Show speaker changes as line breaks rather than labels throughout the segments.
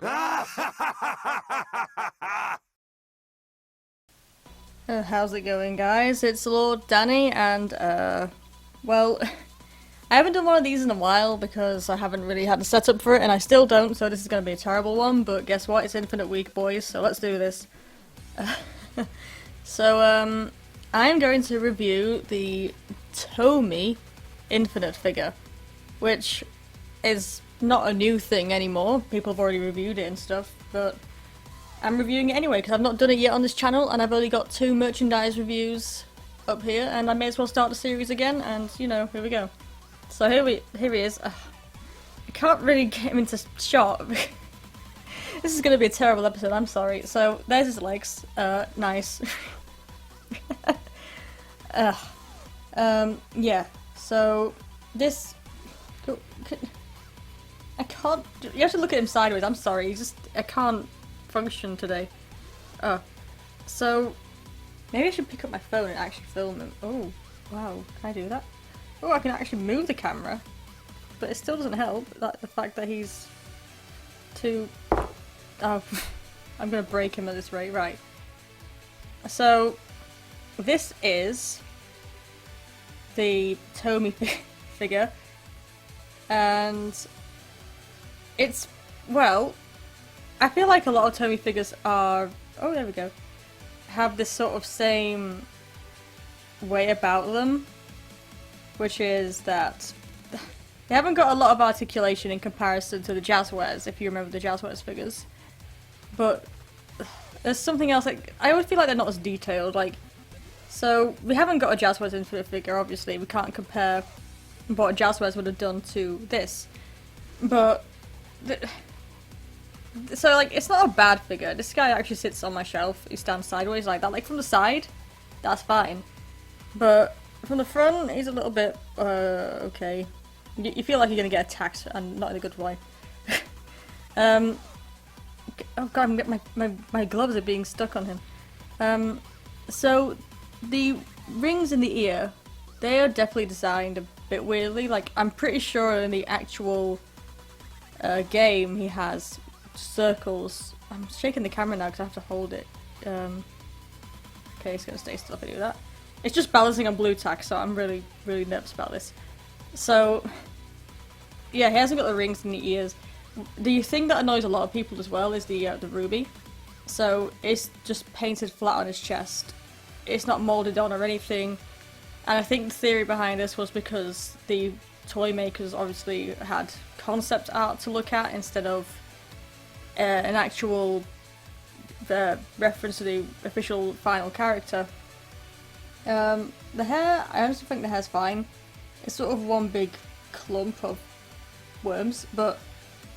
How's it going, guys? It's Lord Danny, and, well, I haven't done one of these in a while because I haven't really had a setup for it, and I still don't, so this is going to be a terrible one, but guess what? It's Infinite Week, boys, so let's do this. I'm going to review the Tomy Infinite figure, which is not a new thing anymore. People have already reviewed it and stuff, but I'm reviewing it anyway because I've not done it yet on this channel, and I've only got 2 merchandise reviews up here, and I may as well start the series again, and you know, here we go. So here he is. I can't really get him into shot. This is going to be a terrible episode, I'm sorry. So there's his legs. Nice. Yeah. So this. I can't. You have to look at him sideways. I'm sorry. I can't function today. So maybe I should pick up my phone and actually film him. Oh, wow. Can I do that? Oh, I can actually move the camera, but it still doesn't help. The fact that he's too. Oh, I'm gonna break him at this rate. Right. So this is the Tomy figure, and it's, well, I feel like a lot of Tomy figures are, oh there we go, have this sort of same way about them, which is that they haven't got a lot of articulation in comparison to the Jazzwares, if you remember the Jazzwares figures. But there's something else, like, I always feel like they're not as detailed, like, so we haven't got a Jazzwares Infinite figure, obviously, we can't compare what a Jazzwares would have done to this, but so, like, it's not a bad figure. This guy actually sits on my shelf. He stands sideways like that. Like, from the side, that's fine. But from the front, he's a little bit, okay. You feel like you're gonna get attacked, and not in a good way. Oh god, my gloves are being stuck on him. So, the rings in the ear, they are definitely designed a bit weirdly. Like, I'm pretty sure in the actual game he has circles. I'm shaking the camera now because I have to hold it. Okay, it's gonna stay still if I do that. It's just balancing on blue tack, so I'm really nervous about this. So, yeah, he hasn't got the rings in the ears. The thing that annoys a lot of people as well is the ruby. So it's just painted flat on his chest. It's not moulded on or anything. And I think the theory behind this was because the toy makers obviously had concept art to look at instead of an actual reference to the official final character. The hair, I honestly think the hair's fine. It's sort of one big clump of worms, but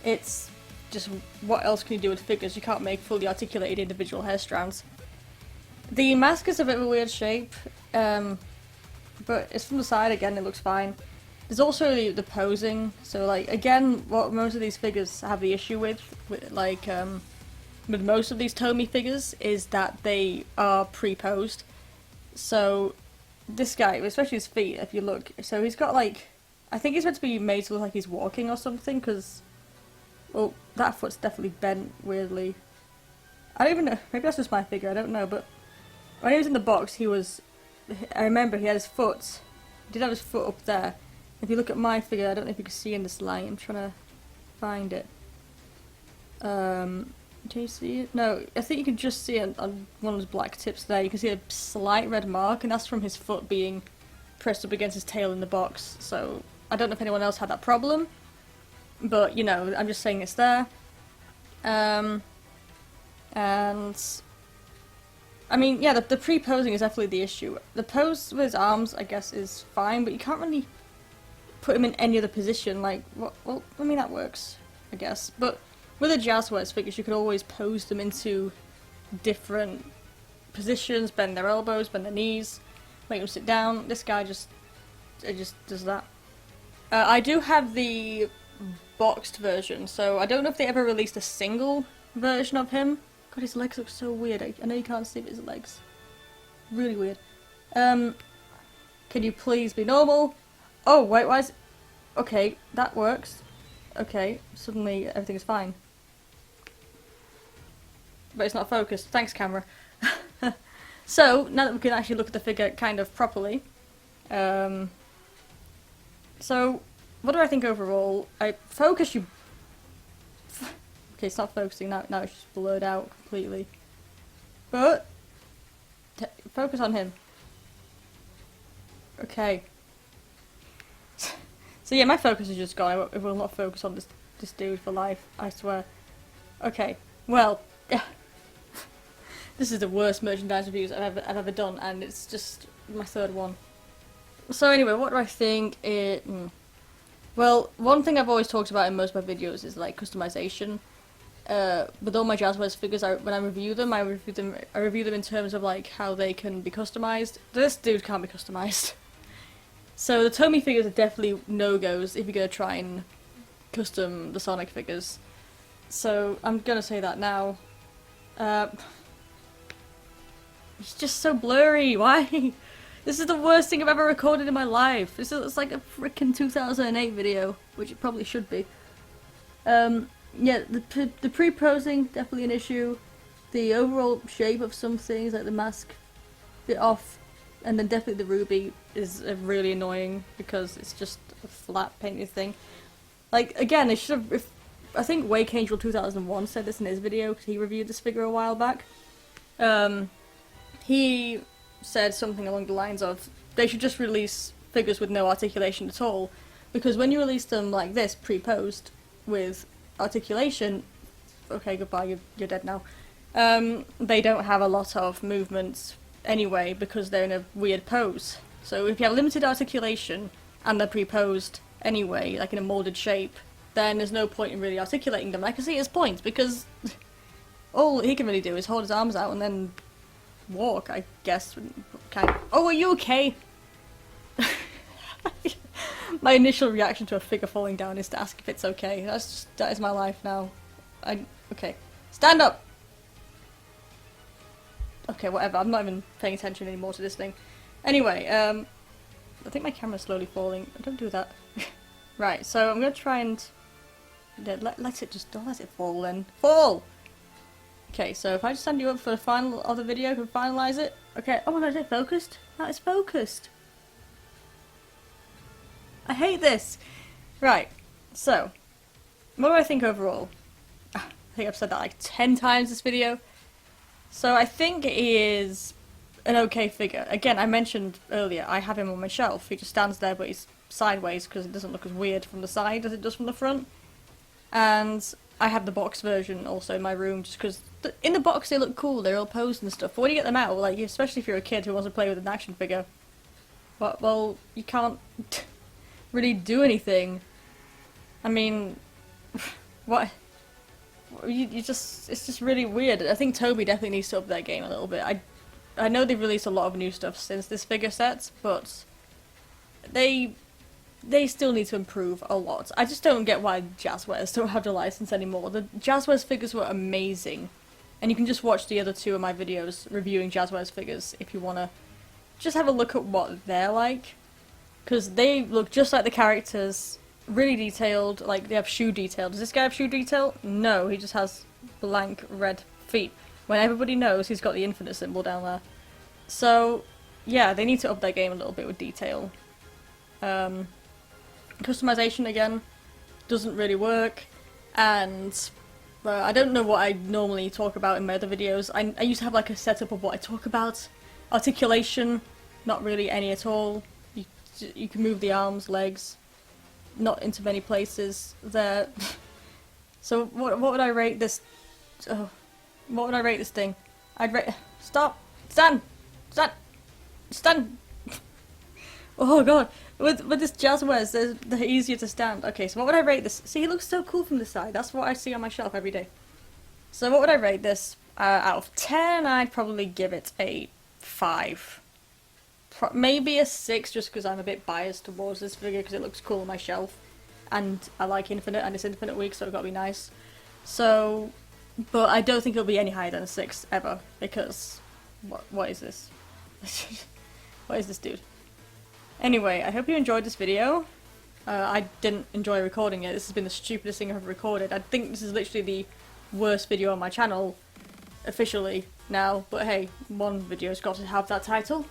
it's just, what else can you do with figures? You can't make fully articulated individual hair strands. The mask is a bit of a weird shape, but it's from the side again, it looks fine. There's also the posing, so like, again, what most of these figures have the issue with most of these Tomy figures is that they are pre-posed. So this guy, especially his feet, if you look, so he's got like, I think he's meant to be made to look like he's walking or something, because, well, that foot's definitely bent weirdly. I don't even know, maybe that's just my figure, I don't know, but when he was in the box, I remember he had his foot, he did have his foot up there. If you look at my figure, I don't know if you can see in this light, I'm trying to find it. Can you see it? No, I think you can just see it on one of those black tips there. You can see a slight red mark, and that's from his foot being pressed up against his tail in the box. So, I don't know if anyone else had that problem, but, you know, I'm just saying it's there. And, I mean, yeah, the pre-posing is definitely the issue. The pose with his arms, I guess, is fine, but you can't really put him in any other position, like, well, I mean, that works, I guess, but with the Jazzwares figures, you could always pose them into different positions, bend their elbows, bend their knees, make them sit down. This guy just does that. I do have the boxed version, so I don't know if they ever released a single version of him. God, his legs look so weird. I know you can't see, but his legs. Really weird. Can you please be normal? Oh, wait, why is... Okay, that works. Okay, suddenly everything is fine. but it's not focused. Thanks, camera. So, now that we can actually look at the figure kind of properly, so, what do I think overall? Focus, you... Okay, it's not focusing, now it's just blurred out completely. But, focus on him. Okay. So yeah, my focus is just gone. I will not focus on this dude for life, I swear. Okay, well, yeah. This is the worst merchandise reviews I've ever done, and it's just my third one. So anyway, what do I think? Well, one thing I've always talked about in most of my videos is like customization. With all my Jazzwares figures, when I review them, I review them in terms of like how they can be customized. This dude can't be customized. So the Tomy figures are definitely no-goes if you're gonna try and custom the Sonic figures. So I'm gonna say that now. It's just so blurry. Why? This is the worst thing I've ever recorded in my life. It's like a frickin' 2008 video, which it probably should be. Yeah, the pre-posing, definitely an issue. The overall shape of some things, like the mask, bit off. And then definitely the ruby is really annoying because it's just a flat painted thing. Like, again, they should have... I think Wake Angel 2001 said this in his video, because he reviewed this figure a while back. He said something along the lines of, they should just release figures with no articulation at all, because when you release them like this, pre-posed, with articulation, okay, goodbye, you're dead now, they don't have a lot of movements anyway, because they're in a weird pose. So if you have limited articulation, and they're pre-posed anyway, like in a moulded shape, then there's no point in really articulating them. I can see his point, because all he can really do is hold his arms out and then walk, I guess. Kind of. Oh, are you okay? My initial reaction to a figure falling down is to ask if it's okay. That is my life now. Okay. Stand up! Okay, whatever, I'm not even paying attention anymore to this thing. Anyway, I think my camera's slowly falling. Don't do that. Right, so I'm gonna try and... Let it just... Don't let it fall then. Fall! Okay, so if I just stand you up for the final of the video, can finalise it? Okay, oh my god, is it focused? That is focused! I hate this! Right, so, what do I think overall? I think I've said that like 10 times this video. So I think it is an okay figure. Again, I mentioned earlier, I have him on my shelf. He just stands there, but he's sideways because it doesn't look as weird from the side as it does from the front. And I have the box version also in my room, just because in the box they look cool, they're all posed and stuff. But when you get them out, like, especially if you're a kid who wants to play with an action figure, well, you can't really do anything. I mean, what? It's just really weird. I think Toby definitely needs to up their game a little bit. I know they've released a lot of new stuff since this figure set, but they still need to improve a lot. I just don't get why Jazzwares don't have the license anymore. The Jazzwares figures were amazing, and you can just watch the other two of my videos reviewing Jazzwares figures if you wanna just have a look at what they're like, because they look just like the characters. Really detailed, like they have shoe detail. Does this guy have shoe detail? No, he just has blank red feet. When everybody knows he's got the infinite symbol down there. So, yeah, they need to up their game a little bit with detail. Customization, again, doesn't really work. And I don't know what I normally talk about in my other videos. I used to have like a setup of what I talk about. Articulation, not really any at all. You can move the arms, legs. Not into many places there. So what would I rate this? Oh, what would I rate this thing? I'd rate. Stop! Stand! Stand! Stand! Oh god! With this Jazzwares, they're easier to stand. Okay, so what would I rate this? See, it looks so cool from the side. That's what I see on my shelf every day. So what would I rate this? Out of 10, I'd probably give it a 5. Maybe a 6, just because I'm a bit biased towards this figure because it looks cool on my shelf, and I like Infinite, and it's Infinite Week, so it's got to be nice. So, but I don't think it'll be any higher than a 6 ever, because what is this? What is this, dude? Anyway, I hope you enjoyed this video. I didn't enjoy recording it. This has been the stupidest thing I've recorded. I think this is literally the worst video on my channel. officially now, but hey, one video's got to have that title.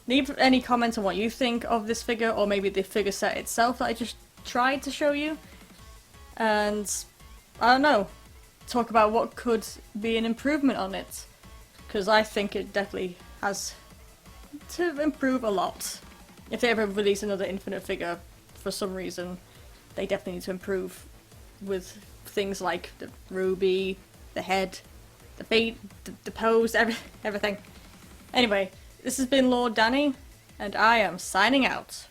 Leave any comments on what you think of this figure, or maybe the figure set itself that I just tried to show you. And, I don't know, talk about what could be an improvement on it. Because I think it definitely has to improve a lot. If they ever release another Infinite figure, for some reason, they definitely need to improve with things like the ruby, the head, the feet, the pose, everything. Anyway, this has been Lord Danny, and I am signing out.